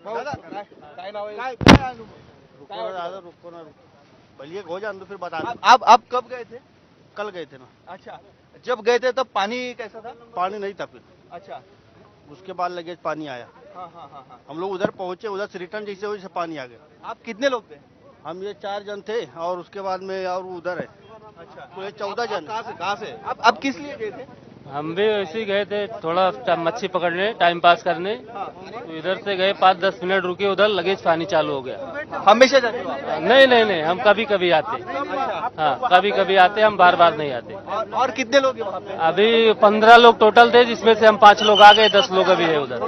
दादा काय नाव आहे? रुको ना भलिए हो जान दो फिर बता दो। आप कब गए थे? कल गए थे ना। अच्छा, जब गए थे तब पानी कैसा था? पानी नहीं था फिर, अच्छा, उसके बाद लगे पानी आया। हाँ हाँ हाँ हाँ। हम लोग उधर पहुंचे, उधर से रिटर्न जैसे वैसे पानी आ गया। आप कितने लोग थे? हम ये 4 जन थे और उसके बाद में और वो उधर है अच्छा, तो ये 14 जन। कहाँ से आप किस लिए गए थे? हम भी वैसे ही गए थे, थोड़ा मच्छी पकड़ने, टाइम पास करने। तो इधर से गए, 5-10 मिनट रुके, उधर लगेज पानी चालू हो गया। हमेशा जाते हो आप? नहीं, हम कभी कभी आते। हाँ, कभी कभी आते, हम बार बार नहीं आते। और कितने लोग हैं वहाँ पे? अभी 15 लोग टोटल थे, जिसमें से हम 5 लोग आ गए, 10 लोग अभी है उधर।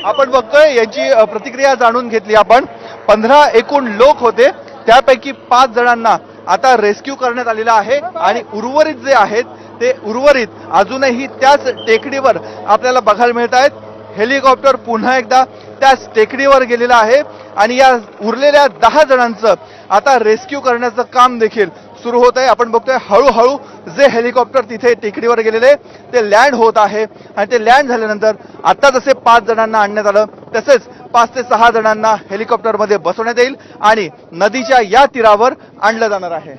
आपण बघतोय यांची प्रतिक्रिया जाणून घेतली आपण। 15 एकूण लोक होते, त्यापैकी 5 जणांना आता रेस्क्यू करण्यात आलेला आहे आणि उर्वरित जे आहेत ते उर्वरित अजूनही त्याच टेकडीवर आपल्याला बघायला मिळत आहेत। हेलिकॉप्टर पुन्हा एकदा त्याच टेकडीवर गेलेला आहे आणि या उरलेल्या 10 जणांचं आता रेस्क्यू करण्याचं काम देखील सुरू होत आहे। आपण बघतोय हळूहळू जे हेलिकॉप्टर तिथे टेकडीवर गेलेले ते लँड होत आहे आणि ते लँड झाल्यानंतर आता जसे 5 जणांना आणण्यात आलं तसेच 5 ते 6 जणांना हेलिकॉप्टरमध्ये बसवण्यात येईल आणि नदीच्या या तीरावर आणलं जाणार आहे।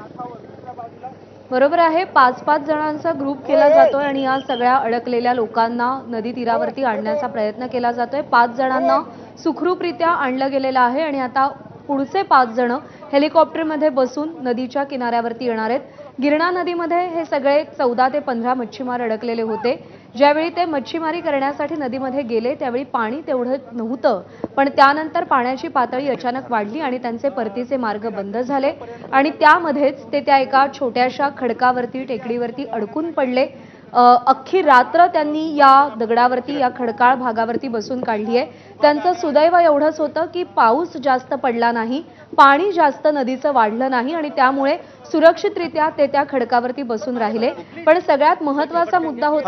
बरोबर आहे, 5-5 जणांचा ग्रुप केला जातोय आणि या सगळ्या अडकलेल्या लोकांना नदी तीरावरती आणण्याचा प्रयत्न केला जातोय। 5 जणांना सुखरूपरित्या आणलं गेलेलं आहे आणि आता पुढचे 5 जण हेलिकॉप्टरमध्ये बसून नदीच्या किनाऱ्यावरती येणार आहेत। गिरणा नदीमध्ये हे सगळे 14 ते 15 मच्छीमार अडकलेले होते। ज्यावेळी ते मच्छीमारी करण्यासाठी नदीमध्ये गेले त्यावेळी पाणी तेवढं नव्हतं, पण त्यानंतर पाण्याची पातळी अचानक वाढली आणि त्यांचे परतीचे मार्ग बंद झाले आणि त्यामध्येच ते त्या एका छोट्याशा खडकावरती टेकडीवरती अडकून पडले। अख्खी रात्र त्यांनी या दगडावरती या खडकाळ भागावरती बसून काढली आहे। त्यांचं सुदैव एवढंच होतं की पाऊस जास्त पडला नाही, पाणी जास्त नदीचं वाढलं नाही आणि त्यामुळे सुरक्षितरित्या ते त्या खडकावरती बसून राहिले। पण सगळ्यात महत्त्वाचा मुद्दा होता